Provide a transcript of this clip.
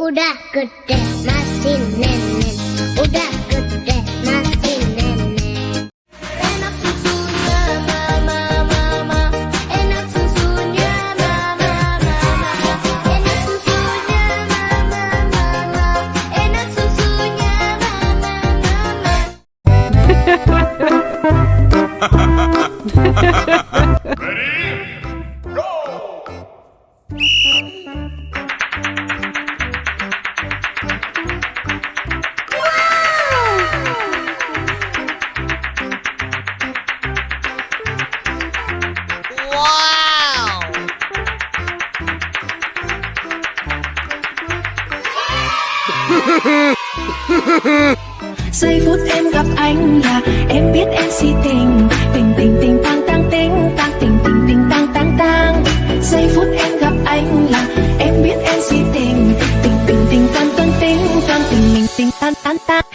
Udah gede masih nenek, udah gede masih nenek. Enak susunya mama, enak susunya mama, enak susunya mama, enak susunya mama. Giây phút em gặp anh là em biết em si tình, tình tình tình tang tang tình tang tình tình tình tang tang tang. Giây phút em gặp anh là em biết em si tình, tình tình tình tang tang tình tang tình mình tình tang tang tang.